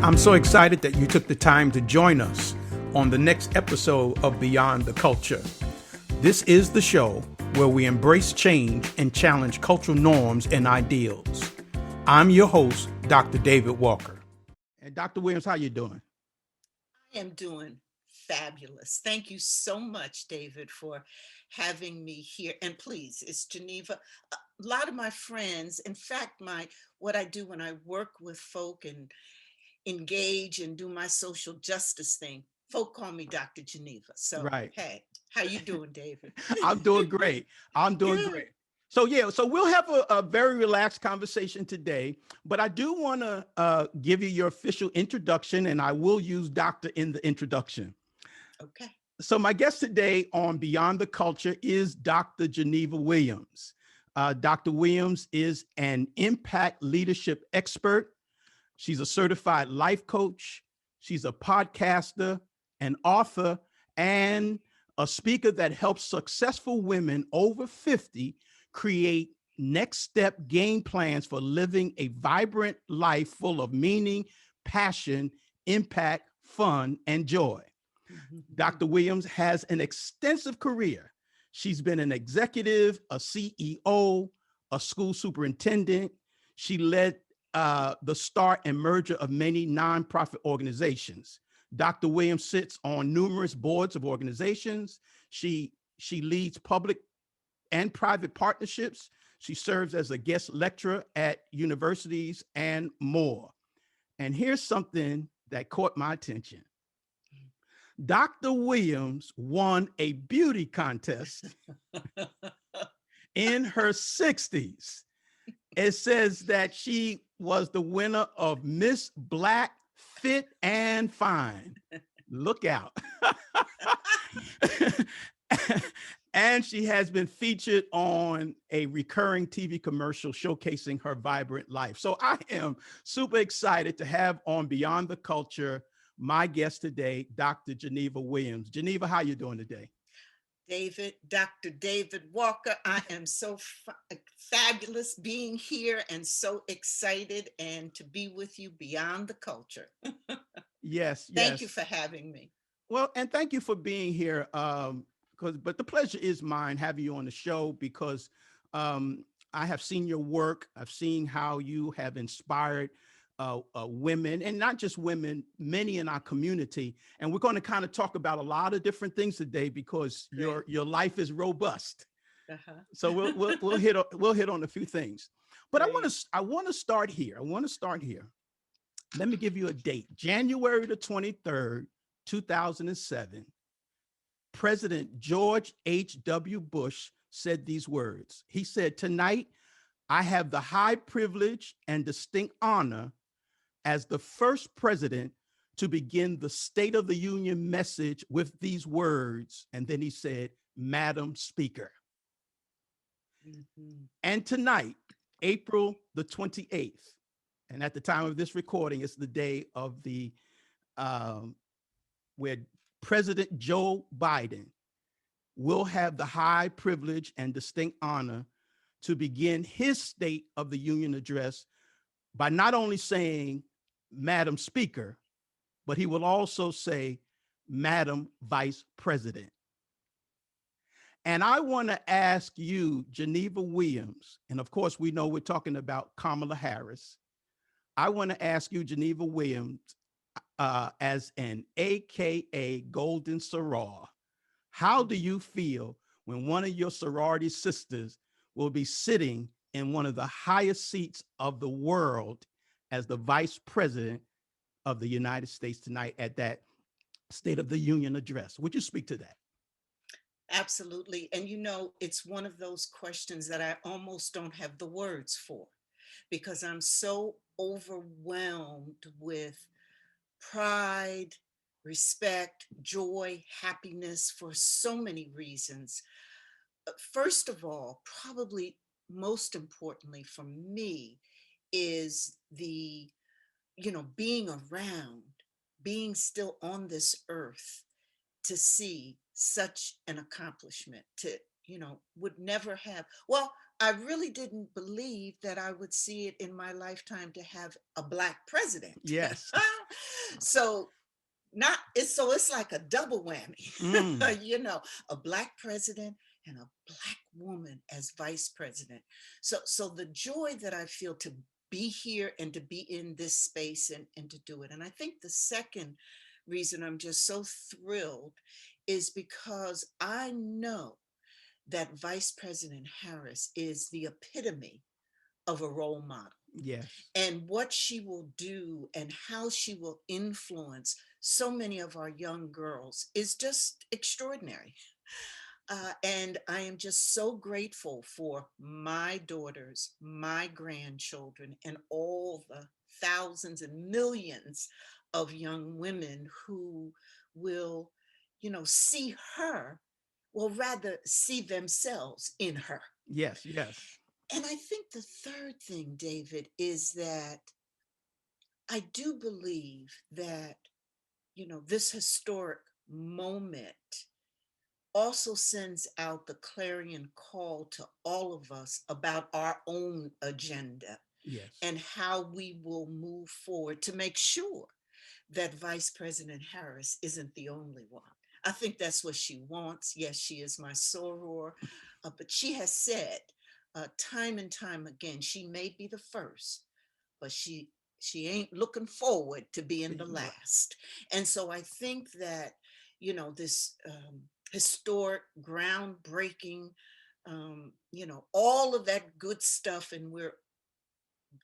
I'm so excited that you took the time to join us on the next episode of Beyond the Culture. This is the show where we embrace change and challenge cultural norms and ideals. I'm your host, Dr. David Walker. And Dr. Williams, how you doing? I am doing fabulous. Thank you so much, David, for having me here. And please, it's Geneva. A lot of my friends, in fact, what I do when I work with folk and engage and do my social justice thing, folk call me Dr. Geneva. So, Right. hey, how you doing, David? I'm doing great. I'm doing Good. great. So we'll have a very relaxed conversation today, but I do want to give you your official introduction, and I will use doctor in the introduction. Okay. So my guest today on Beyond the Culture is Dr. Geneva Williams. Dr. Williams is an impact leadership expert. She's a certified life coach. She's a podcaster, an author, and a speaker that helps successful women over 50 create next step game plans for living a vibrant life full of meaning, passion, impact, fun, and joy. Dr. Williams has an extensive career. She's been an executive, a CEO, a school superintendent. She led the start and merger of many nonprofit organizations. Dr. Williams sits on numerous boards of organizations. She leads public and private partnerships. She serves as a guest lecturer at universities and more. And here's something that caught my attention. Dr. Williams won a beauty contest in her 60s. It says that she was the winner of Miss Black Fit and Fine. Look out. And she has been featured on a recurring TV commercial showcasing her vibrant life. So I am super excited to have on Beyond the Culture my guest today, Dr. Geneva Williams. Geneva, how you doing today? David, Dr. David Walker, I am so fabulous being here and so excited and to be with you beyond the culture. Yes, Thank you yes. for having me. Well, and thank you for being here. But the pleasure is mine having you on the show because I have seen your work. I've seen how you have inspired women, and not just women, many in our community. And we're going to kind of talk about a lot of different things today because Great. your life is robust. Uh-huh. So we'll hit on a few things. But Great. I want to start here. Let me give you a date. January the 23rd, 2007. President George H.W. Bush said these words. He said, "Tonight, I have the high privilege and distinct honor as the first president to begin the State of the Union message with these words." And then he said, "Madam Speaker." Mm-hmm. And tonight, April the 28th, and at the time of this recording, it's the day of the where President Joe Biden will have the high privilege and distinct honor to begin his State of the Union address by not only saying, "Madam Speaker," but he will also say, "Madam Vice President." And I want to ask you, Geneva Williams, and of course, we know we're talking about Kamala Harris. I want to ask you, Geneva Williams, as an AKA Golden Soror, how do you feel when one of your sorority sisters will be sitting in one of the highest seats of the world as the Vice President of the United States tonight at that State of the Union address? Would you speak to that? Absolutely. And it's one of those questions that I almost don't have the words for because I'm so overwhelmed with pride, respect, joy, happiness for so many reasons. First of all, probably most importantly for me is being around, being still on this earth to see such an accomplishment, to would never have, well, I really didn't believe that I would see it in my lifetime to have a Black president. Yes. So not it's so it's like a double Mm, whammy, you know, a Black president and a Black woman as vice president. So the joy that I feel to be here and to be in this space and to do it. And I think the second reason I'm just so thrilled is because I know that Vice President Harris is the epitome of a role model, yes. and what she will do and how she will influence so many of our young girls is just extraordinary. And I am just so grateful for my daughters, my grandchildren, and all the thousands and millions of young women who will, see her, well, rather see themselves in her. Yes. Yes. And I think the third thing, David, is that I do believe that, this historic moment also sends out the clarion call to all of us about our own agenda Yes. and how we will move forward to make sure that Vice President Harris isn't the only one. I think that's what she wants. Yes, she is my soror, but she has said time and time again, she may be the first, but she ain't looking forward to being the Right. last. And so I think that this historic, groundbreaking, all of that good stuff, and we're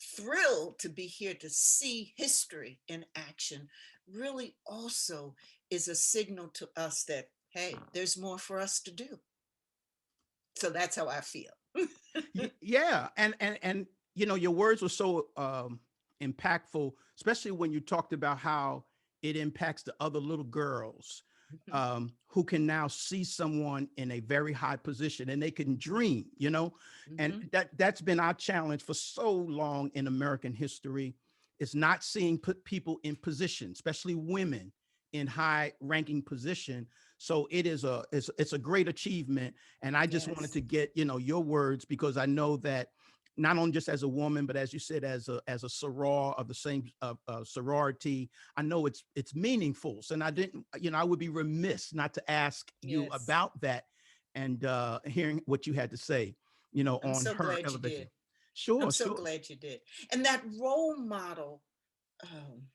thrilled to be here to see history in action, really also is a signal to us that, hey, there's more for us to do. So that's how I feel. Yeah, and your words were so impactful, especially when you talked about how it impacts the other little girls who can now see someone in a very high position and they can dream, and Mhm. that's been our challenge for so long in American history. Is not seeing put people in position, especially women in high ranking position. So it's a great achievement, and I just wanted Yes. to get, your words, because I know that not only just as a woman, but as you said, as a soror of the same sorority, I know it's meaningful. So, and I didn't, I would be remiss not to ask you Yes. about that, and hearing what you had to say, I'm on so her glad you elevation. did. I'm Sure, so sure. glad you did. And that role model um,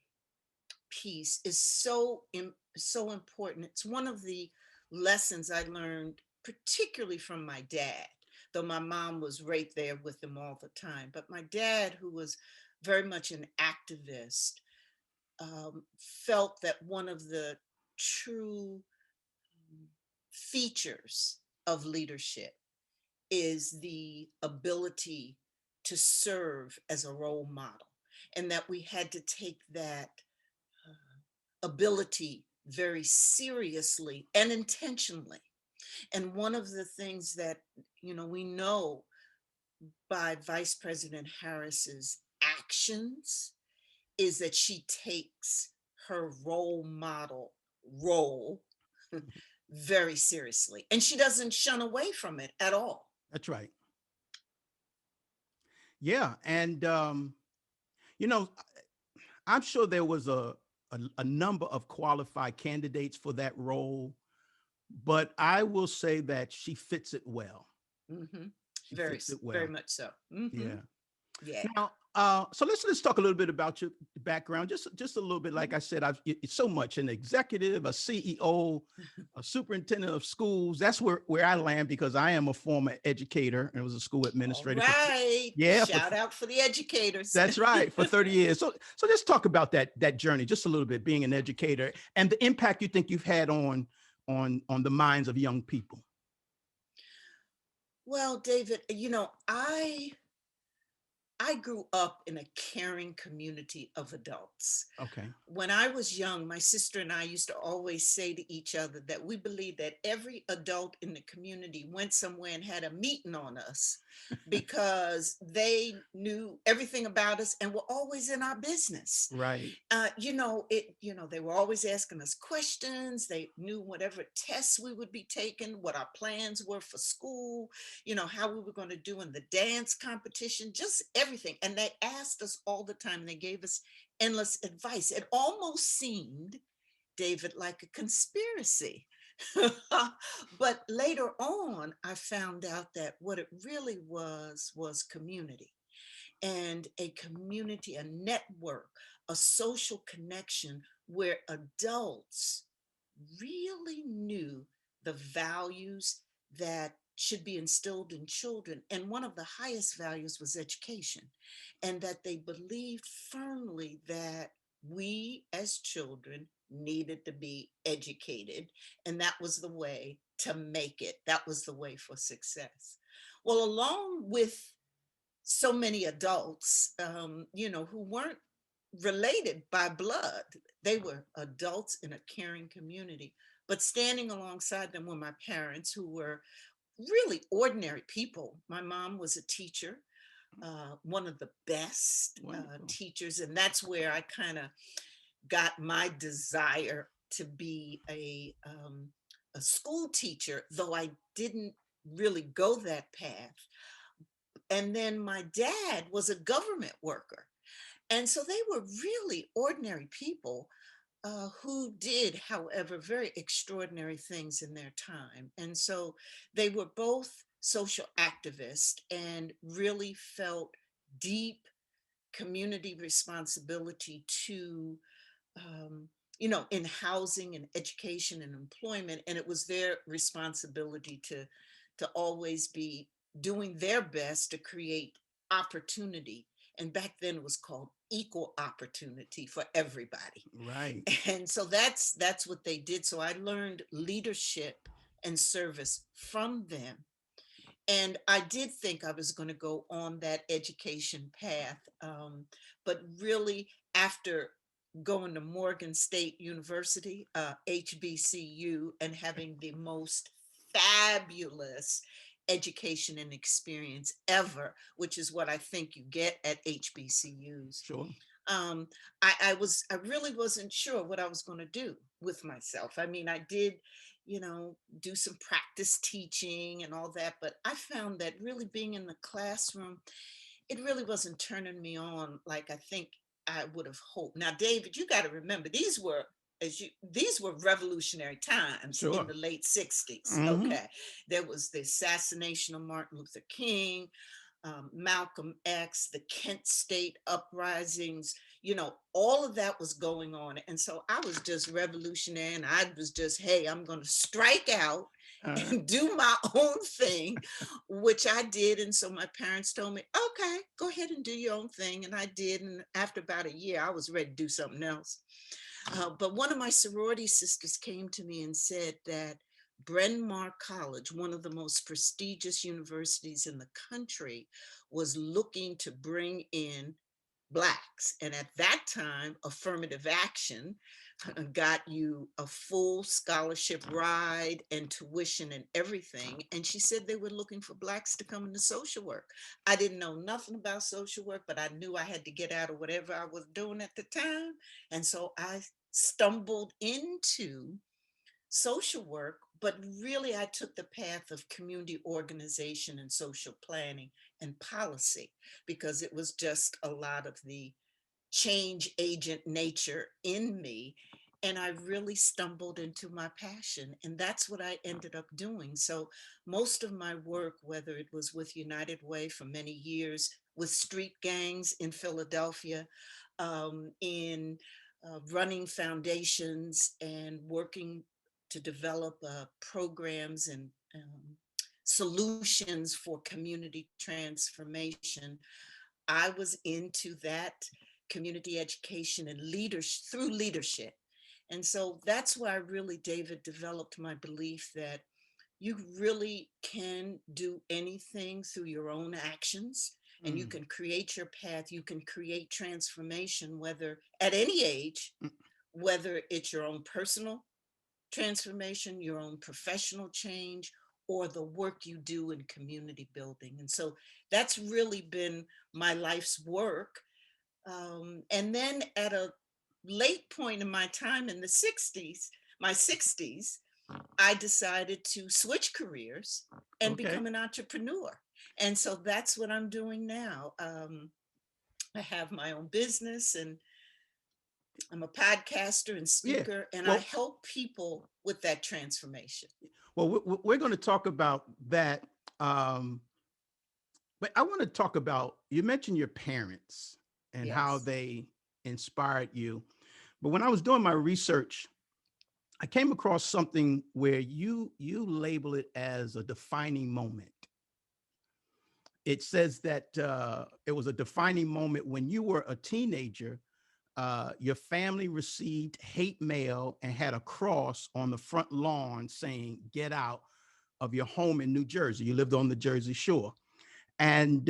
piece is so important. It's one of the lessons I learned, particularly from my dad, though my mom was right there with him all the time. But my dad, who was very much an activist, felt that one of the true features of leadership is the ability to serve as a role model, and that we had to take that ability very seriously and intentionally. And one of the things that we know by Vice President Harris's actions is that she takes her role model role very seriously, and she doesn't shun away from it at all. That's right. Yeah, and you know, I'm sure there was a number of qualified candidates for that role, but I will say that she fits it well. Hmm. She fits it Very well. much so. Hmm. Yeah. Yeah. Now, so let's talk a little bit about your background, just a little bit. Like I said, it's so much: an executive, a CEO, a superintendent of schools. That's where I land, because I am a former educator and was a school All administrator for right. yeah for Shout out for the educators. that's right, for 30 years. So let's talk about that journey just a little bit, being an educator and the impact you think you've had on the minds of young people. Well, David, I I grew up in a caring community of adults. Okay. When I was young, my sister and I used to always say to each other that we believed that every adult in the community went somewhere and had a meeting on us because they knew everything about us and were always in our business. Right. They were always asking us questions. They knew whatever tests we would be taking, what our plans were for school, how we were going to do in the dance competition, just everything. And they asked us all the time. They gave us endless advice. It almost seemed, David, like a conspiracy. But later on, I found out that what it really was community, and a community, a network, a social connection where adults really knew the values that should be instilled in children. And one of the highest values was education, and that they believed firmly that we as children needed to be educated. And that was the way to make it, that was the way for success. Well, along with so many adults, who weren't related by blood. They were adults in a caring community, but standing alongside them were my parents, who were really ordinary people. My mom was a teacher, one of the best Wonderful. teachers, and that's where I kind of got my desire to be a school teacher, though I didn't really go that path. And then my dad was a government worker. And so they were really ordinary people who did, however, very extraordinary things in their time. And so they were both social activists and really felt deep community responsibility to, in housing and education and employment. And it was their responsibility to always be doing their best to create opportunity. And back then it was called equal opportunity for everybody. Right. And so that's what they did. So I learned leadership and service from them. And I did think I was going to go on that education path. But really, after going to Morgan State University, HBCU, and having the most fabulous education and experience ever, which is what I think you get at HBCUs. Sure. um, I really wasn't sure what I was going to do with myself. I mean, I did, do some practice teaching and all that, but I found that really being in the classroom, it really wasn't turning me on like I think I would have hoped. Now, David, you got to remember these were revolutionary times in Sure. the late 60s. Hmm. Okay. There was the assassination of Martin Luther King, Malcolm X, the Kent State uprisings, all of that was going on. And so I was just revolutionary, and I was just, hey, I'm going to strike out Uh, and do my own thing, which I did. And so my parents told me, okay, go ahead and do your own thing. And I did. And after about a year, I was ready to do something else. But one of my sorority sisters came to me and said that Bryn Mawr College, one of the most prestigious universities in the country, was looking to bring in Blacks. And at that time, affirmative action got you a full scholarship ride and tuition and everything. And she said they were looking for Blacks to come into social work. I didn't know nothing about social work, but I knew I had to get out of whatever I was doing at the time. And so I stumbled into social work, but really I took the path of community organization and social planning and policy, because it was just a lot of the change agent nature in me. And I really stumbled into my passion, and that's what I ended up doing. So most of my work, whether it was with United Way for many years, with street gangs in Philadelphia, in running foundations and working to develop programs and solutions for community transformation, I was into that community education and leadership through leadership. And so that's why really, David, developed my belief that you really can do anything through your own actions. and you Mm. can create your path. You can create transformation, whether at any age, Mm. whether it's your own personal transformation, your own professional change, or the work you do in community building. And so that's really been my life's work. And then at a late point in my time in the 60s, my 60s, I decided to switch careers and Okay. become an entrepreneur. And so that's what I'm doing now. I have my own business, and I'm a podcaster and Yeah. speaker, and I Well, help people with that transformation. we're going to talk about that. Um, but I want to talk about, you mentioned your parents and how Yes. they inspired you. But when I was doing my research, I came across something where you label it as a defining moment. It says that it was a defining moment when you were a teenager. Your family received hate mail and had a cross on the front lawn saying, "Get out of your home in New Jersey." You lived on the Jersey Shore. And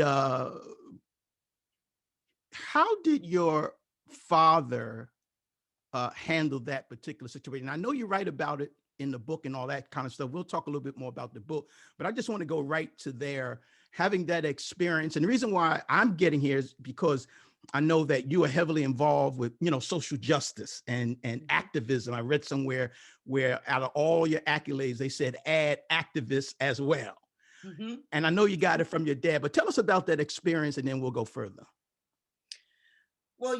how did your father handle that particular situation? I know you write about it in the book and all that kind of stuff. We'll talk a little bit more about the book, but I just want to go right to there, having that experience. And the reason why I'm getting here is because I know that you are heavily involved with, social justice and Mhm. activism. I read somewhere where out of all your accolades, they said add activists as well. Mhm. And I know you got it from your dad, but tell us about that experience and then we'll go further. Well,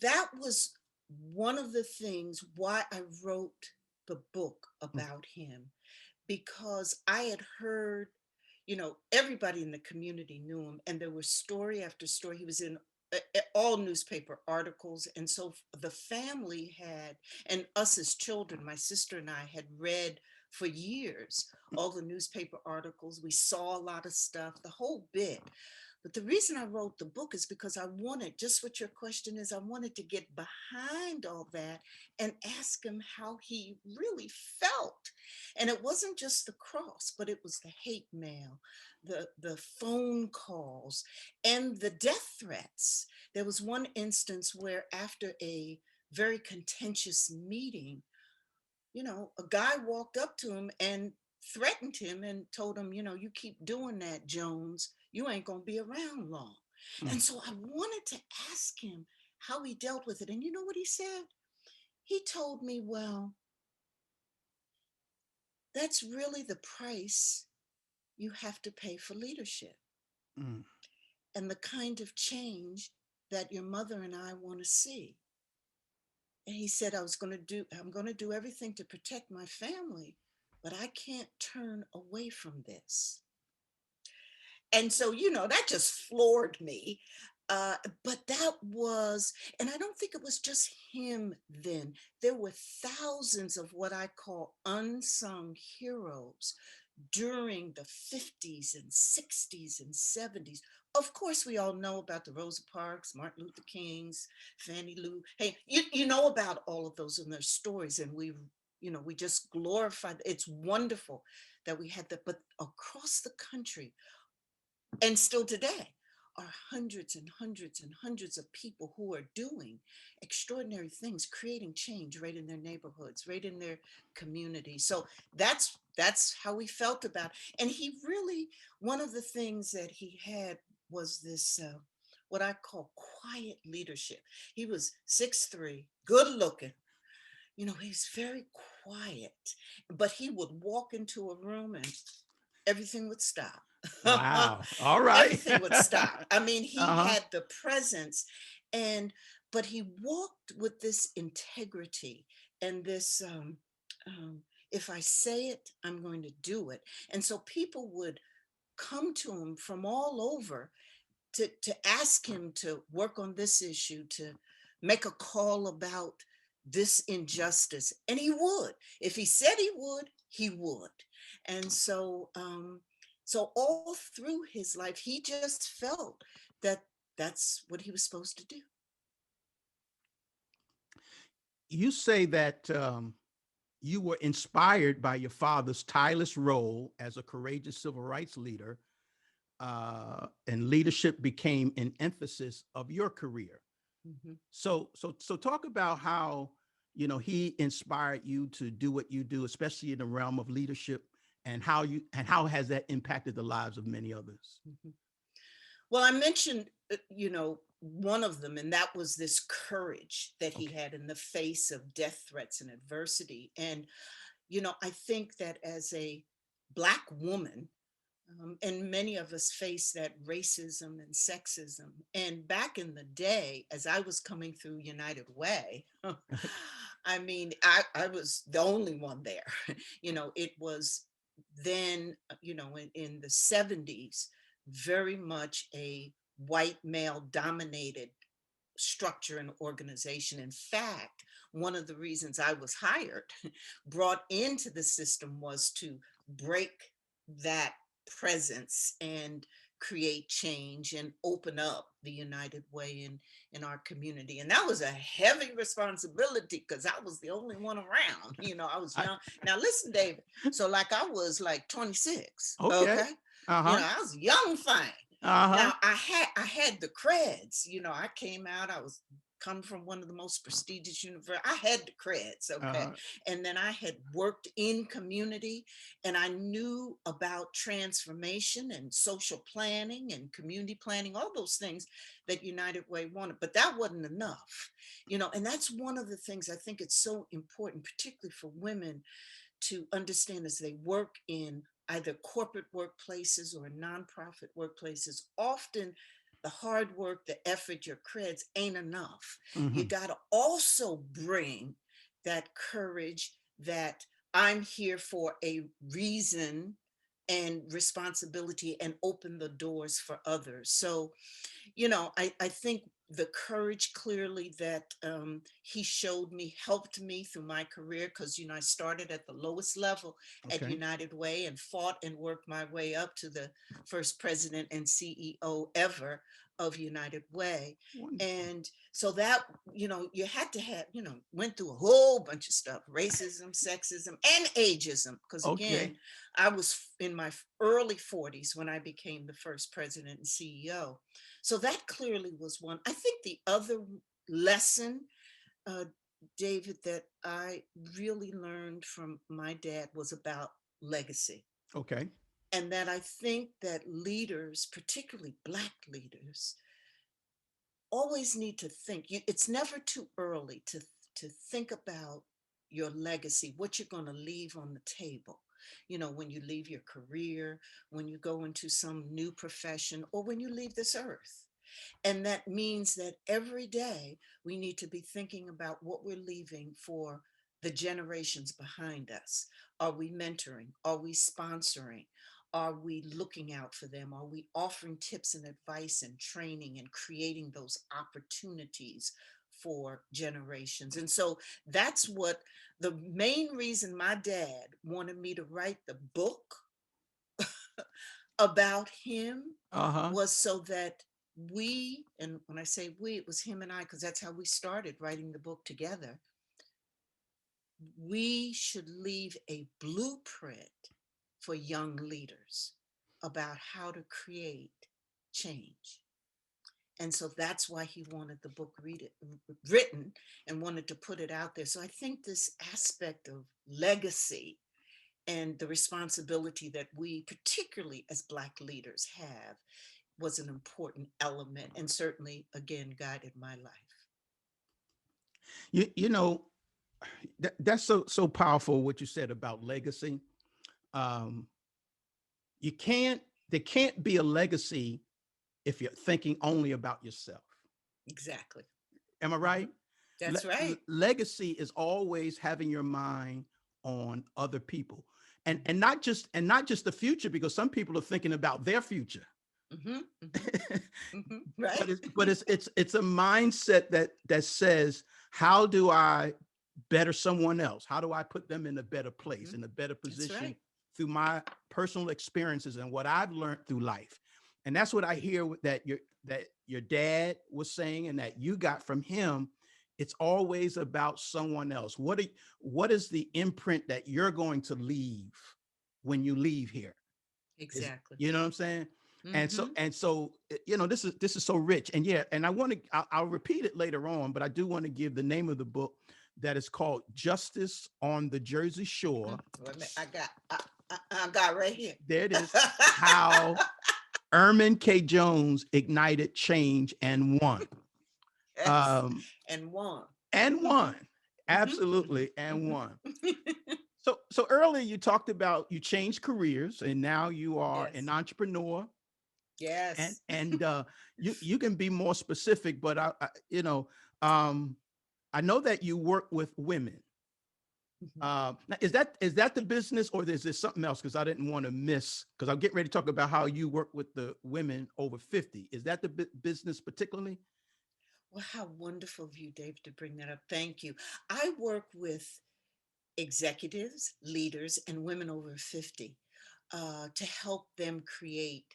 that was one of the things why I wrote the book Mm. about him, because I had heard, everybody in the community knew him, and there was story after story. He was in all newspaper articles. And so the family had, and us as children, my sister and I had read for years all the newspaper articles. We saw a lot of stuff, the whole bit. But the reason I wrote the book is because I wanted, just what your question is, I wanted to get behind all that and ask him how he really felt. And it wasn't just the cross, but it was the hate mail, the phone calls, and the death threats. There was one instance where, after a very contentious meeting, a guy walked up to him and threatened him and told him, "You keep doing that, Jones, you ain't going to be around long." Mm. And so I wanted to ask him how he dealt with it. And you know what he said? He told me, "Well, that's really the price you have to pay for leadership, Mm. and the kind of change that your mother and I want to see." And he said, I'm going to do everything to protect my family, but I can't turn away from this." And so, that just floored me. But that was, and I don't think it was just him then. There were thousands of what I call unsung heroes during the 50s and 60s and 70s. Of course, we all know about the Rosa Parks, Martin Luther Kings, Fannie Lou. Hey, you know about all of those and their stories, and we just glorify. It's wonderful that we had that, but across the country, and still today, are hundreds and hundreds and hundreds of people who are doing extraordinary things, creating change right in their neighborhoods, right in their community. So that's how we felt about it. And he really, one of the things that he had was this what I call quiet leadership. He was 6'3", good looking. He's very quiet, but he would walk into a room and everything would stop. Wow. All right. Everything would stop. I mean, he Uh-huh. had the presence, and but he walked with this integrity and this if I say it, I'm going to do it. And so people would come to him from all over to ask him to work on this issue, to make a call about this injustice. And he would. If he said he would, he would. And so all through his life, he just felt that that's what he was supposed to do. You say that you were inspired by your father's tireless role as a courageous civil rights leader, and leadership became an emphasis of your career. Mhm. So talk about how, he inspired you to do what you do, especially in the realm of leadership, and how has that impacted the lives of many others? Mhm. Well, I mentioned, one of them, and that was this courage that he Okay. had in the face of death threats and adversity. And, I think that as a Black woman, and many of us face that racism and sexism. And back in the day, as I was coming through United Way, I mean, I was the only one there. It was then, in the 70s, very much a white male dominated structure and organization. In fact, one of the reasons I was hired, brought into the system, was to break that presence and create change and open up the United Way in our community. And that was a heavy responsibility because I was the only one around. I was I, young. Now listen, David. So like I was like 26. okay. Okay. Uh-huh. I was young fine. Uh-huh. Now I had the creds. I came out, I was come from one of the most prestigious universities. I had the creds, okay. Uh-huh. And then I had worked in community, and I knew about transformation and social planning and community planning, all those things that United Way wanted. But that wasn't enough, and that's one of the things I think it's so important, particularly for women, to understand as they work in either corporate workplaces or nonprofit workplaces. Often the hard work, the effort, your creds ain't enough. You Hmm. got to also bring that courage, that I'm here for a reason and responsibility, and open the doors for others. So I think the courage clearly that he showed me helped me through my career because, I started at the lowest level at Okay. United Way and fought and worked my way up to the first president and CEO ever of United Way. Wonderful. And so that, you had to have, went through a whole bunch of stuff: racism, sexism, and ageism. Because Okay. again, I was in my early 40s when I became the first president and CEO. So that clearly was one. I think the other lesson, uh, David, that I really learned from my dad was about legacy. Okay. And that I think that leaders, particularly Black leaders, always need to think. It's never too early to think about your legacy, what you're going to leave on the table. When you leave your career, when you go into some new profession, or when you leave this earth. And that means that every day we need to be thinking about what we're leaving for the generations behind us. Are we mentoring? Are we sponsoring? Are we looking out for them? Are we offering tips and advice and training and creating those opportunities for generations? And so that's what the main reason my dad wanted me to write the book about him Uh-huh. was so that we, and when I say we, it was him and I, because that's how we started writing the book together. We should leave a blueprint for young leaders about how to create change. And so that's why he wanted the book written and wanted to put it out there. So I think this aspect of legacy and the responsibility that we, particularly as Black leaders, have was an important element, and certainly, again, guided my life. You know, that's so powerful what you said about legacy. Um, you can't there can't be a legacy if you're thinking only about yourself. Exactly. Am I Mhm. right? That's right. Legacy is always having your mind on other people, and Mhm. not just the future, because some people are thinking about their future. Mhm. Mhm. Mhm. Right. But it's a mindset that says, how do I better someone else? How do I put them in a better place, Mhm. in a better That's position right. through my personal experiences and what I've learned through life? And that's what I hear that your dad was saying and that you got from him. It's always about someone else. What is the imprint that you're going to leave when you leave here? Is Exactly. you know what I'm saying? Mm-hmm. This is so rich. And yeah, and I'll repeat it later on, but I do want to give the name of the book, that is called Justice on the Jersey Shore. Wait a minute, I got right here. There it is. How Erman K. Jones ignited change and won. Yes, Um, and one. and Mm-hmm. won. Mm-hmm. Absolutely, and won. Mm-hmm. So earlier you talked about you changed careers and now you are an Yes. entrepreneur, and Yes. you can be more specific, but um, I know that you work with women. Mhm. Now, is that the business, or is there something else? Because I didn't want to miss, because I'm getting ready to talk about how you work with the women over 50. Is that the business particularly? Well, how wonderful of you, Dave, to bring that up. Thank you. I work with executives, leaders, and women over 50 to help them create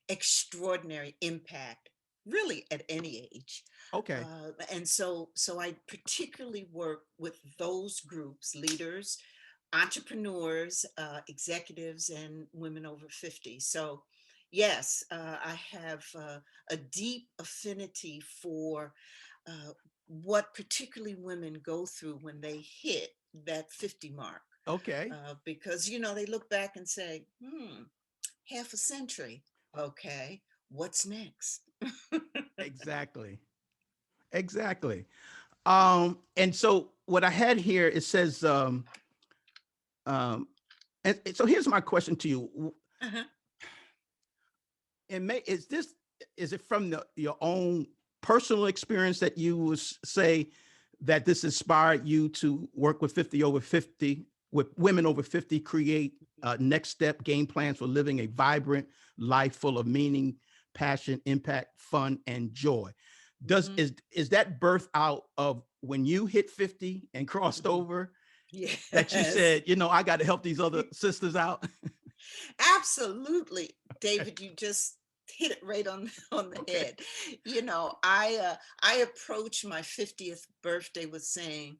extraordinary impact, really at any age. Okay. And so I particularly work with those groups, leaders, entrepreneurs, executives, and women over 50. So, yes, I have a deep affinity for uh, what particularly women go through when they hit that 50 mark. Okay. Because, they look back and say, half a century. Okay, what's next? Exactly. Exactly. And so what I had here, it says, um, and so here's my question to you. Uh-huh. And is it from your own personal experience that you would say that this inspired you to work with 50 over 50, with women over 50, create next step game plans for living a vibrant life full of meaning, passion, impact, fun, and joy? Does Hmm. is that birth out of when you hit 50 and crossed Hmm. over, that you Yes. said, I got to help these other sisters out? Absolutely, David, you just hit it right on on the Okay. head. I approached my 50th birthday with saying,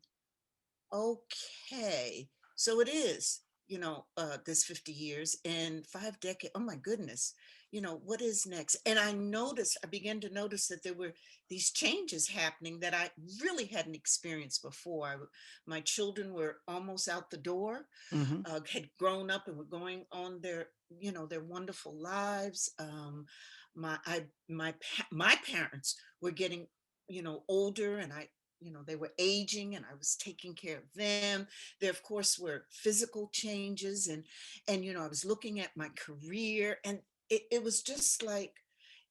okay, so it is, this 50 years and 5 decades. Oh my goodness, what is next? And I began to notice that there were these changes happening that I really hadn't experienced before. My children were almost out the door, Hmm. had grown up and were going on their wonderful lives. My parents were getting, older, and they were aging, and I was taking care of them. There, of course, were physical changes, and I was looking at my career, and it was just like,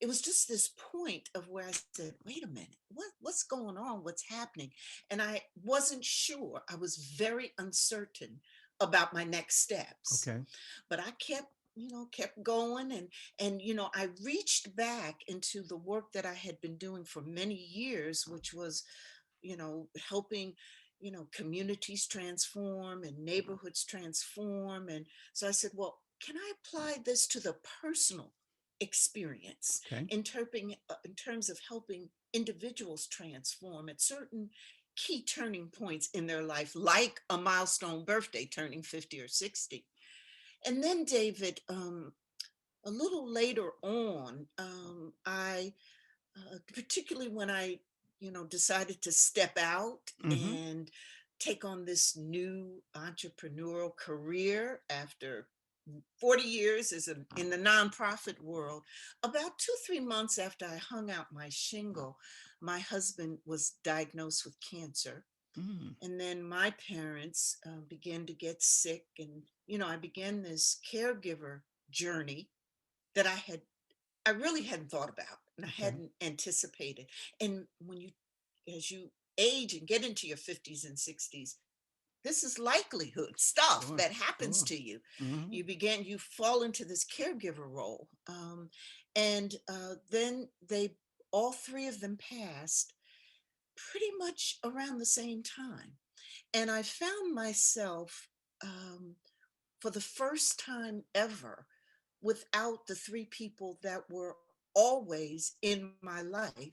it was just this point of where I said, wait a minute, what's going on? What's happening? And I wasn't sure. I was very uncertain about my next steps. Okay. But I kept going, and I reached back into the work that I had been doing for many years, which was, helping, communities transform and neighborhoods transform. And so I said, well, can I apply this to the personal experience Okay. in terms of helping individuals transform at certain key turning points in their life, like a milestone birthday, turning 50 or 60. And then, David, a little later on, I particularly when I, decided to step out Hmm. and take on this new entrepreneurial career after 40 years in the nonprofit world. About 2, 3 months after I hung out my shingle, my husband was diagnosed with cancer. Mm. And then my parents began to get sick. And, I began this caregiver journey that I really hadn't thought about and I Okay. hadn't anticipated. And as you age and get into your 50s and 60s, this is likelihood stuff Sure. that happens Sure. to you. Hmm. You fall into this caregiver role. And then all three of them passed pretty much around the same time. And I found myself, um, for the first time ever, without the three people that were always in my life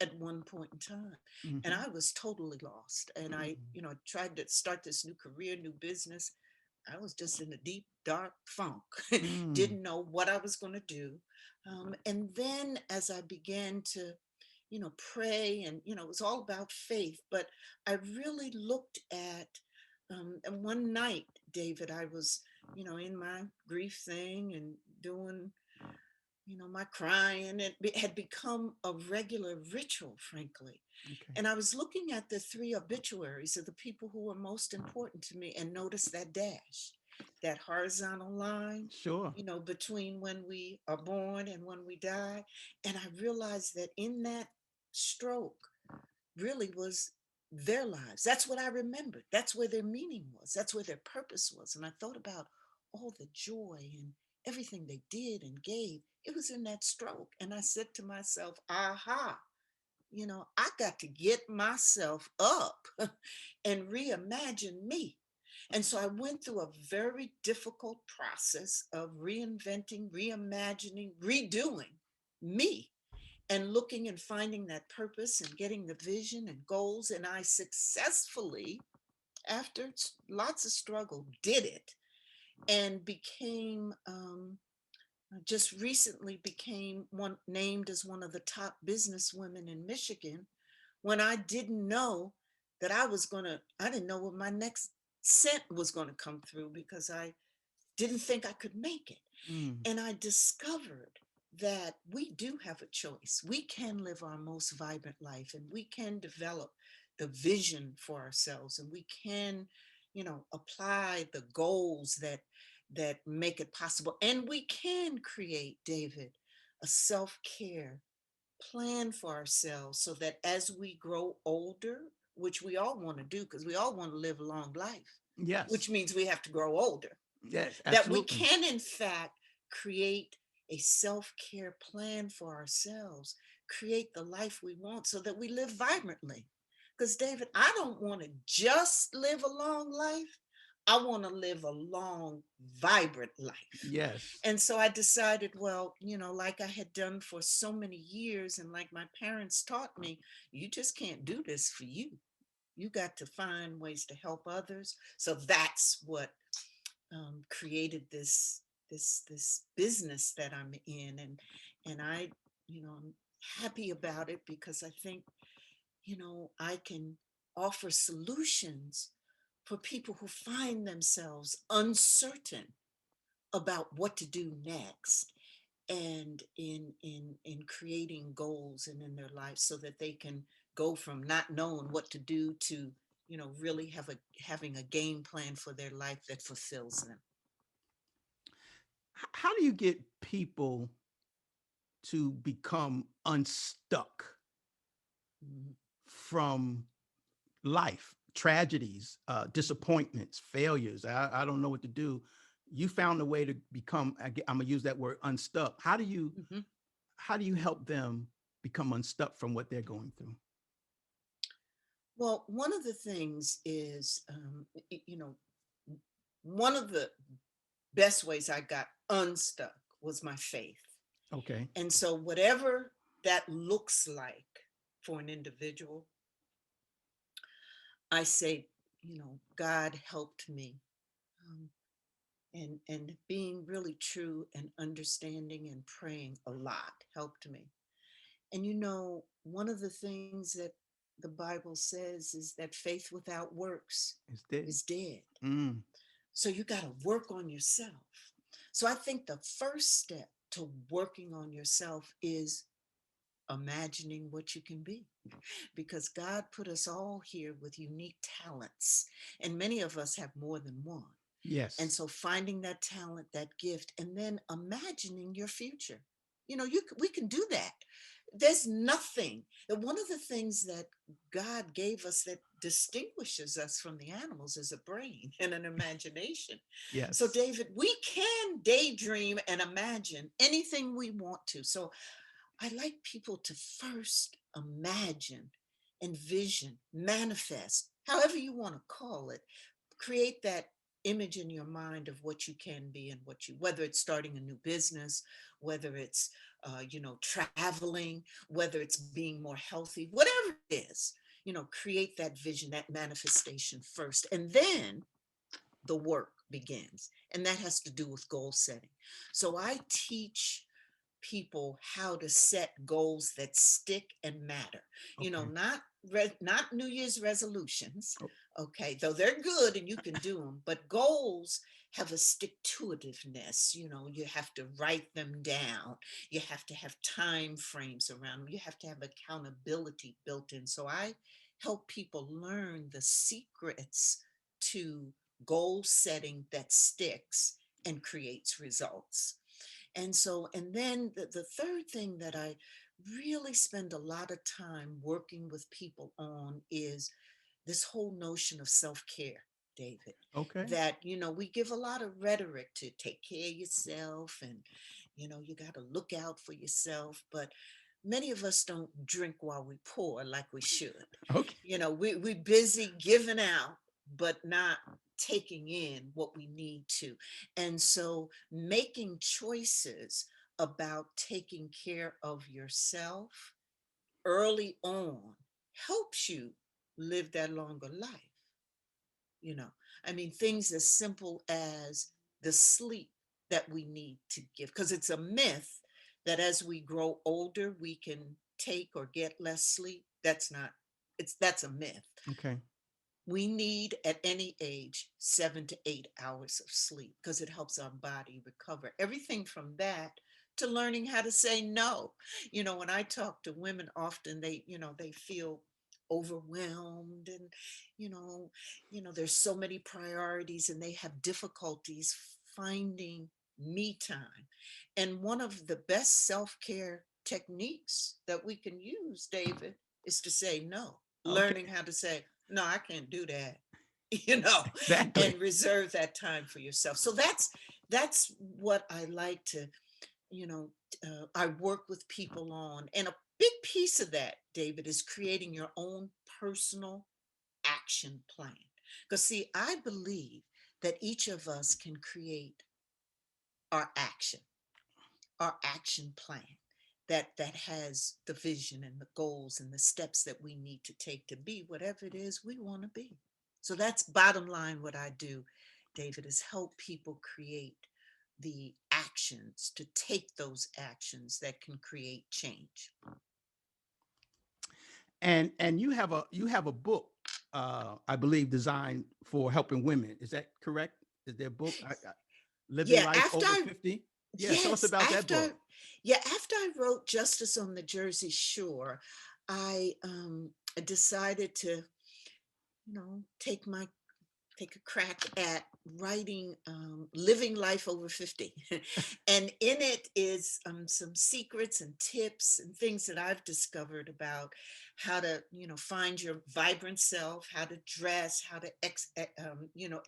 at one point in time. And I Hmm. was totally lost. And I, tried to start this new career, new business. I was just in a deep, dark funk. Mm. Didn't know what I was going to do. And then as I began to, pray, and, it was all about faith, but I really looked at, and one night, David, I was, in my grief thing and doing, my crying. Had become a regular ritual, frankly. Okay. And I was looking at the three obituaries of the people who were most important to me and noticed that dash, that horizontal line, Sure. between when we are born and when we die. And I realized that in that stroke really was their lives. That's what I remembered. That's where their meaning was. That's where their purpose was. And I thought about all the joy and everything they did and gave. It was in that stroke. And I said to myself, aha, I got to get myself up and reimagine me. And so I went through a very difficult process of reinventing, reimagining, redoing me, and looking and finding that purpose and getting the vision and goals. And I successfully, after lots of struggle, did it, and became just recently became one named as one of the top business women in Michigan, when I didn't know that I didn't know where my next cent was going to come through, because I didn't think I could make it. Mm. And I discovered that we do have a choice. We can live our most vibrant life, and we can develop the vision for ourselves, and we can, apply the goals that make it possible. And we can create, David, a self-care plan for ourselves, so that as we grow older, which we all want to do, because we all want to live a long life, Yes. which means we have to grow older, Yes, that we absolutely. can, in fact, create a self-care plan for ourselves, create the life we want, so that we live vibrantly. Because, David, I don't want to just live a long life. I want to live a long, vibrant life. Yes. And so I decided, well, like I had done for so many years, and like my parents taught me, you just can't do this for you. You got to find ways to help others. So that's what created this business that I'm in, and I'm happy about it, because I think, I can offer solutions for people who find themselves uncertain about what to do next, and in creating goals and in their life, so that they can go from not knowing what to do to, really having a game plan for their life that fulfills them. How do you get people to become unstuck Mhm. from life, tragedies, disappointments, failures? I don't know what to do. You found a way to become, I'm gonna use that word, unstuck. Mhm. How do you help them become unstuck from what they're going through? Well, one of the things is, one of the best ways I got unstuck was my faith. Okay. And so, whatever that looks like for an individual, I say, God helped me. Um, and being really true and understanding and praying a lot helped me. And, one of the things that the Bible says is that faith without works It's dead. is dead. Mm. So you got to work on yourself. So I think the first step to working on yourself is imagining what you can be, because God put us all here with unique talents, and many of us have more than one. And Yes. so finding that talent, that gift, and then imagining your future. We can do that. There's nothing. And one of the things that God gave us that distinguishes us from the animals is a brain and an imagination. So, Yes. David, we can daydream and imagine anything we want to. So I like people to first imagine, envision, manifest, however you want to call it, create that image in your mind of what you can be, and whether it's starting a new business, whether it's traveling, whether it's being more healthy, whatever it is, create that vision, that manifestation first, and then the work begins. And that has to do with goal setting. So I teach people how to set goals that stick and matter. Okay. Not New Year's resolutions, Oh, okay, though they're good and you can do them, but goals have a stick to itiveness. You have to write them down. You have to have time frames around them. You have to have accountability built in. So I help people learn the secrets to goal setting that sticks and creates results. And then the third thing that I really spend a lot of time working with people on is this whole notion of self-care, David. okay. That, we give a lot of rhetoric to take care of yourself, and, you got to look out for yourself. But many of us don't drink while we pour like we should. Okay. We're busy giving out, but not taking in what we need to. And so making choices about taking care of yourself early on helps you live that longer life. you know I mean, things as simple as the sleep that we need to give, because it's a myth that as we grow older we can take or get less sleep. That's a myth. Okay. We need at any age 7 to 8 hours of sleep because it helps our body recover. Everything from that to learning how to say no. When I talk to women, often they feel overwhelmed, and you know, there's so many priorities and they have difficulties finding me time. And one of the best self-care techniques that we can use, David, is to say no. Learning Okay. how to say, no, I can't do that, you know, Exactly. and reserve that time for yourself. So that's what I like to, you know, I work with people on. And a big piece of that, David, is creating your own personal action plan. Because see, I believe that each of us can create our action plan that has the vision and the goals and the steps that we need to take to be whatever it is we want to be. So that's bottom line. What I do, David, is help people create the actions, to take those actions that can create change. And you have a book, I believe, designed for helping women. Is that correct? Is there a book, Living Yeah, Life after Over I 50? Yeah, tell us yes, about that book. after I wrote Justice on the Jersey Shore, I decided to, take a crack at writing Living Life Over 50. And in it is some secrets and tips and things that I've discovered about how to, find your vibrant self, how to dress, how to,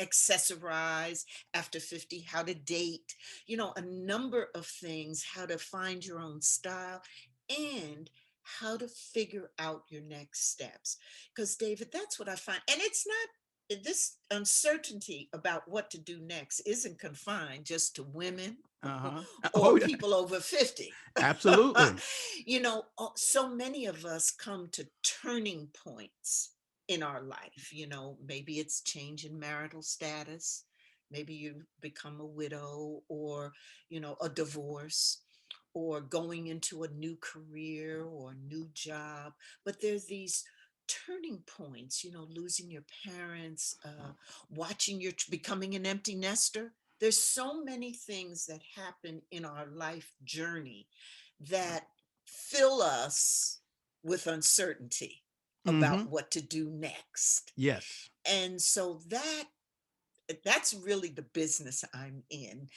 accessorize after 50, how to date, a number of things, how to find your own style, and how to figure out your next steps. Because, David, that's what I find. And it's not this uncertainty about what to do next isn't confined just to women Uh-huh. or Oh, yeah, people over 50. absolutely. So many of us come to turning points in our life. Maybe it's change in marital status. Maybe you become a widow, or, a divorce, or going into a new career or a new job. But there's these turning points, losing your parents, watching your becoming an empty nester. There's so many things that happen in our life journey that fill us with uncertainty Mm-hmm. about what to do next. Yes. And so that's really the business I'm in,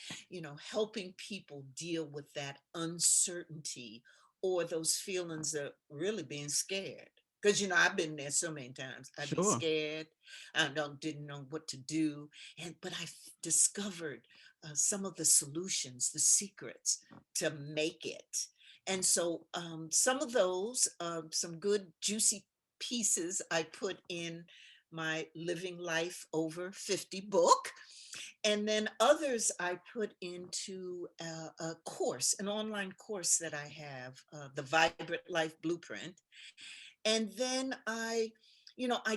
helping people deal with that uncertainty or those feelings of really being scared. Because, I've been there so many times. I'd be Sure. scared. Didn't know what to do. But I've discovered some of the solutions, the secrets to make it. And so some of those, some good, juicy pieces I put in my Living Life Over 50 book. And then others I put into a course, an online course that I have, the Vibrant Life Blueprint. And then I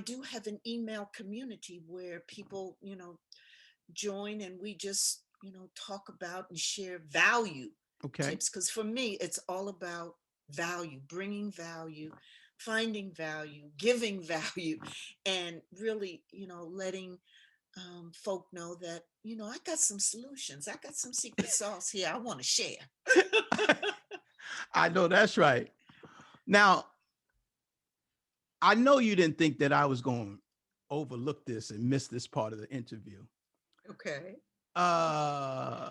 do have an email community where people, join, and we just, talk about and share value Okay. tips, because for me, it's all about value, bringing value, finding value, giving value, and really, letting folk know that, I got some solutions. I got some secret sauce here I want to share. I know that's right. Now, I know you didn't think that I was going to overlook this and miss this part of the interview. Okay. Uh,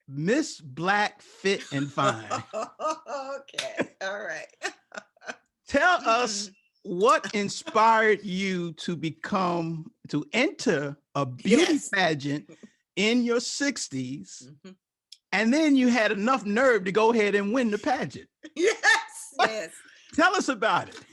Miss Black Fit and Fine. Okay. All right. Tell us Mhm. what inspired you to enter a beauty Yes. pageant in your 60s, Mhm. and then you had enough nerve to go ahead and win the pageant. Yes. Yes. Tell us about it.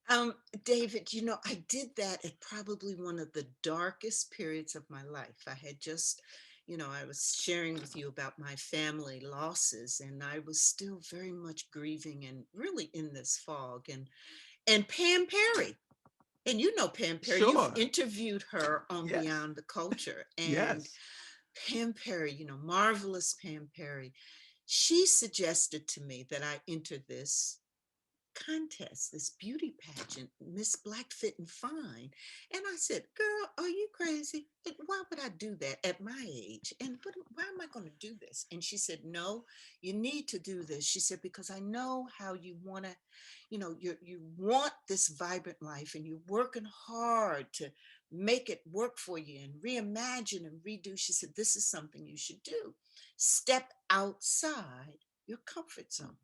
Um, David, I did that at probably one of the darkest periods of my life. I had just, I was sharing with you about my family losses, and I was still very much grieving and really in this fog. And Pam Perry, and Pam Perry, you've Sure. interviewed her on Yes. Beyond the Culture, and Yes. Pam Perry, marvelous Pam Perry, she suggested to me that I enter this contest, this beauty pageant, Miss Black Fit and Fine. And I said, girl, are you crazy? Why would I do that at my age? And why am I going to do this? And she said, no, you need to do this. She said, because I know how you want to, you want this vibrant life, and you're working hard to make it work for you and reimagine and redo. She said, this is something you should do. Step outside your comfort zone.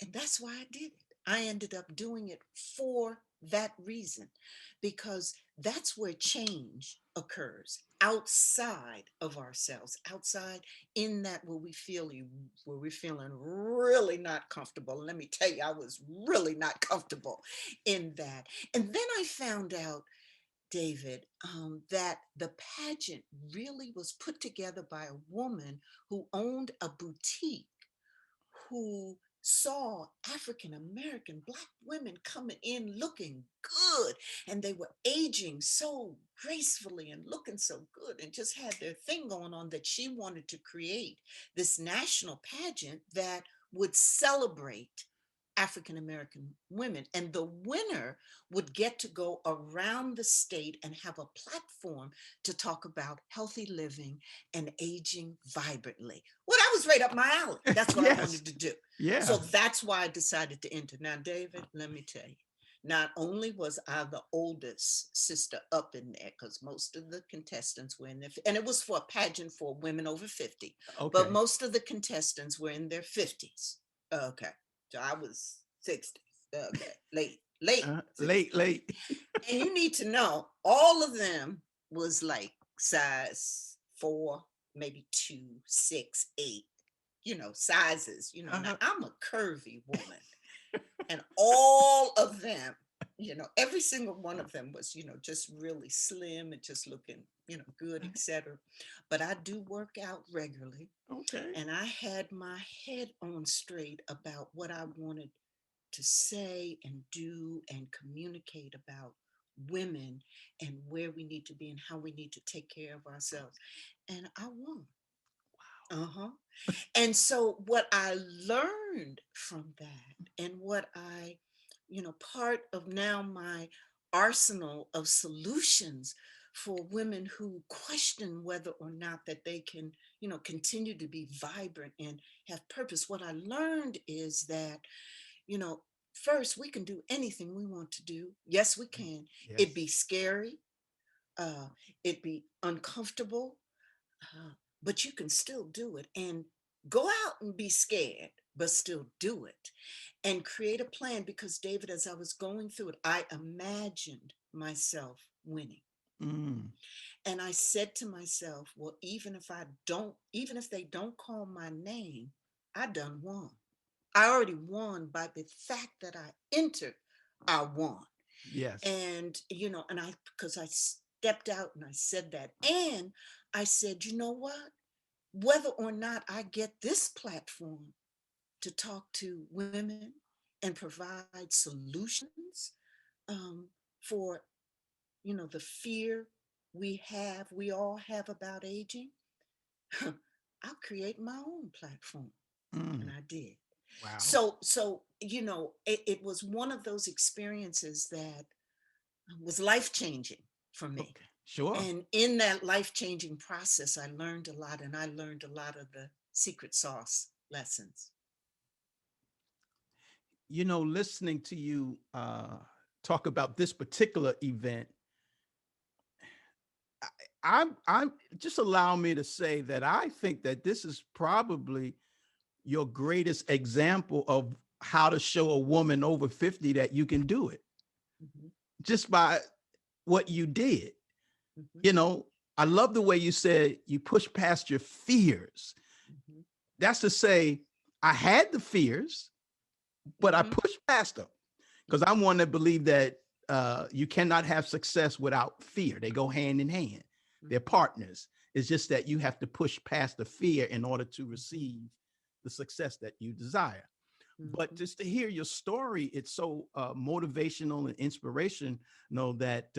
And that's why I did it. I ended up doing it for that reason, because that's where change occurs, outside of ourselves, outside in that where we're feeling really not comfortable. Let me tell you, I was really not comfortable in that. And then I found out, David, that the pageant really was put together by a woman who owned a boutique, who saw African American Black women coming in looking good, and they were aging so gracefully and looking so good, and just had their thing going on, that she wanted to create this national pageant that would celebrate African American women. And the winner would get to go around the state and have a platform to talk about healthy living and aging vibrantly. Well, that was right up my alley. That's what I Yes. wanted to do. So Yeah. that's why I decided to enter. Now, David, let me tell you, not only was I the oldest sister up in there, because most of the contestants were in there, and it was for a pageant for women over 50, but Okay. most of the contestants were in their 50s. Okay. So I was 60s. Okay. Late Late, 60s. late. And you need to know, all of them was like size 4, maybe 2, 6, 8, sizes. Now Uh-huh. I'm a curvy woman, and all of them, every single one of them was, just really slim and just looking, good, etc. But I do work out regularly, Okay. and I had my head on straight about what I wanted to say and do and communicate about women, and where we need to be and how we need to take care of ourselves. And I won. Uh-huh. And so what I learned from that, and what part of now my arsenal of solutions for women who question whether or not that they can, continue to be vibrant and have purpose. What I learned is that, you know, first, we can do anything we want to do. Yes, we can. It'd Yes. be scary, uh, it'd be uncomfortable, uh, but you can still do it, and go out and be scared, but still do it and create a plan. Because, David, as I was going through it, I imagined myself winning. Mm. And I said to myself, well, even if they don't call my name, I done won. I already won by the fact that I entered, I won. Yes. And, because I stepped out and I said that. And I said, you know what? Whether or not I get this platform to talk to women and provide solutions, for, the fear we all have about aging, I'll create my own platform. And Mm, I did. wow. So it was one of those experiences that was life changing for me. Okay. Sure. And in that life changing process, I learned a lot, and I learned a lot of the secret sauce lessons. Listening to you talk about this particular event, I'm just allow me to say that I think that this is probably your greatest example of how to show a woman over 50 that you can do it Mhm, just by what you did. mhm, You know, I love the way you said you push past your fears. mhm, That's to say, I had the fears, but I mhm, pushed past them because I'm mhm, one that believe that you cannot have success without fear. They go hand in hand. They're mhm, partners. It's just that you have to push past the fear in order to mhm, receive the success that you desire. But mhm. just to hear your story, it's so motivational and inspirational that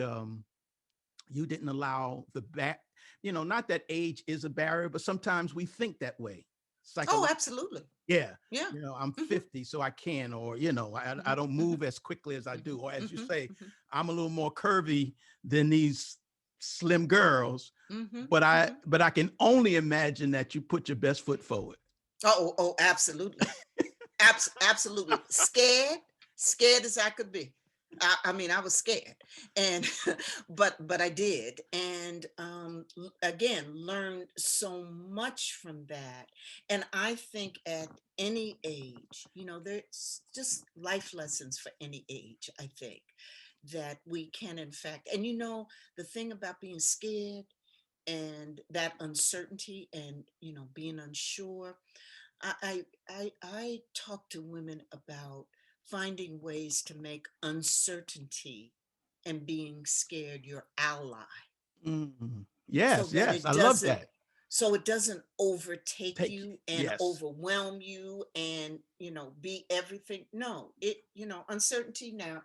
you didn't allow the back, not that age is a barrier, but sometimes we think that way. Oh, Psychologically, absolutely. yeah, Yeah. I'm Mhm, 50, so I can, or, I mhm, don't mhm, move as quickly as I do. mhm, Or as you mhm, say, mhm, I'm a little more curvy than these slim girls, mhm, but I mhm. but I can only imagine that you put your best foot forward. Oh, absolutely. Absolutely. Scared as I could be. I mean, I was scared, and but I did, and again, learned so much from that. And I think at any age, there's just life lessons for any age. I think that we can, in fact, and the thing about being scared and that uncertainty, and being unsure, I talk to women about finding ways to make uncertainty and being scared your ally, Mhm. so Yes, that yes, it I love doesn't that. so it doesn't overtake Take you and yes, overwhelm you and be everything. No, uncertainty. Now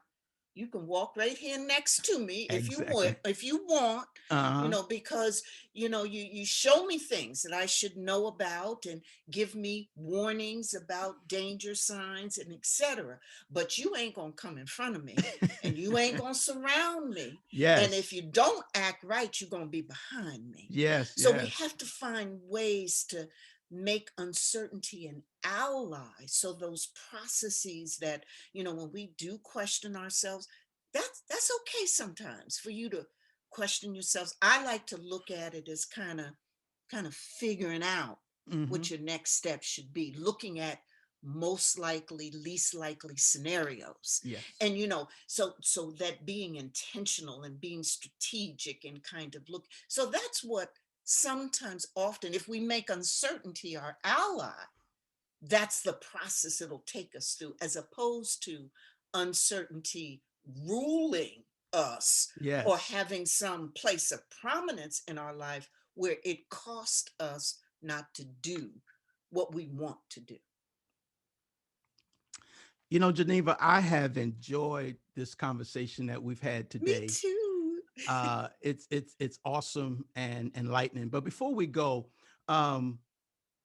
you can walk right here next to me exactly. if you want, Uh-huh. because you show me things that I should know about and give me warnings about danger signs and etc. But you ain't gonna come in front of me, and you ain't gonna surround me, and if Yes, you don't act right, you're gonna be behind me. yes, So we yes. have to find ways to make uncertainty an ally, so those processes that, when we do question ourselves, that's okay sometimes for you to question yourselves. I like to look at it as kind of figuring out Hmm. what your next step should be, looking at most likely, least likely scenarios. Yes. And so that being intentional and being strategic and kind of look. So that's what sometimes, often, if we make uncertainty our ally, that's the process it'll take us through, as opposed to uncertainty ruling us or Yes. having some place of prominence in our life where it cost us not to do what we want to do. Geneva, I have enjoyed this conversation that we've had Me today. too. It's awesome and enlightening. But before we go, um,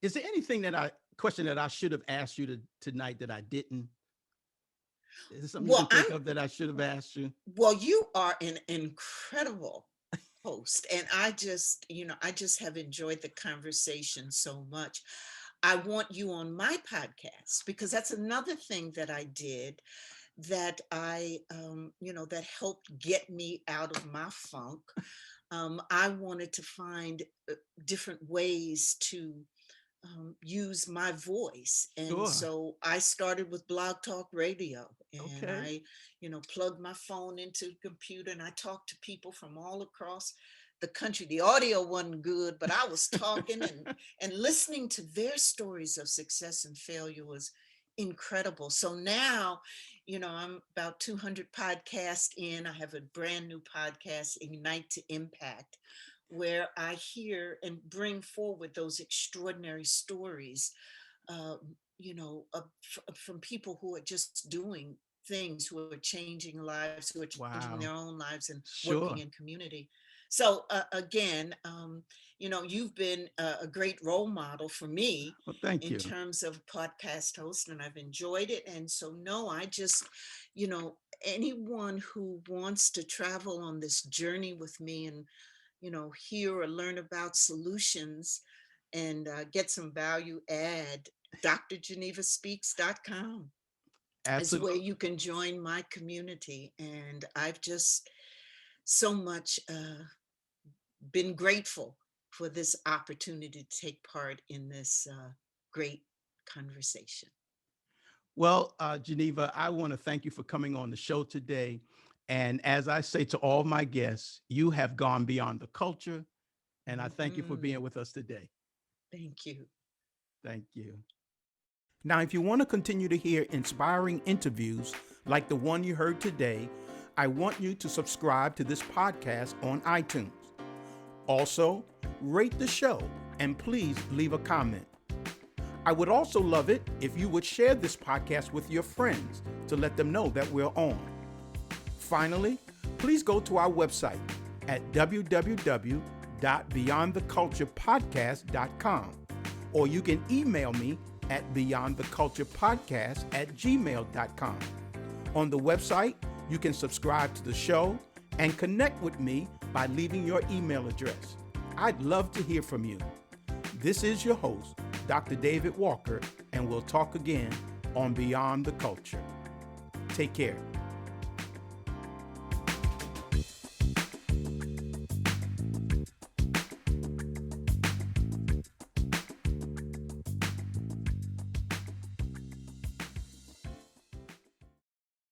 is there anything that I question that I should have asked you tonight that I didn't? Is there something you Well, can think of that I should have asked you? you are an incredible host, and I just have enjoyed the conversation so much. I want you on my podcast, because that's another thing that I did that that helped get me out of my funk. I wanted to find different ways to use my voice. And Sure. so I started with Blog Talk Radio, and Okay. I plugged my phone into the computer, and I talked to people from all across the country. The audio wasn't good, but I was talking and listening to their stories of success and failure was incredible. So now, I'm about 200 podcasts in. I have a brand new podcast, Ignite to Impact, where I hear and bring forward those extraordinary stories, uh, from people who are just doing things, who are changing lives, who are changing their Wow. own lives and working in Sure. community. So again, you've been a great role model for me Well, thank in you. terms of podcast host, and I've enjoyed it. And so, no, I just, anyone who wants to travel on this journey with me and, hear or learn about solutions and get some value add, drgenevaspeaks.com is where Absolutely. you can join my community. And I've just so much been grateful for this opportunity to take part in this great conversation. Well, Geneva, I want to thank you for coming on the show today. And as I say to all my guests, you have gone beyond the culture. And I thank you for Mhm. being with us today. Thank you. Thank you. Now, if you want to continue to hear inspiring interviews like the one you heard today, I want you to subscribe to this podcast on iTunes. Also, rate the show and please leave a comment. I would also love it if you would share this podcast with your friends to let them know that we're on. Finally, please go to our website at www.beyondtheculturepodcast.com, or you can email me at beyondtheculturepodcast@gmail.com. On the website, you can subscribe to the show and connect with me by leaving your email address. I'd love to hear from you. This is your host, Dr. David Walker, and we'll talk again on Beyond the Culture. Take care.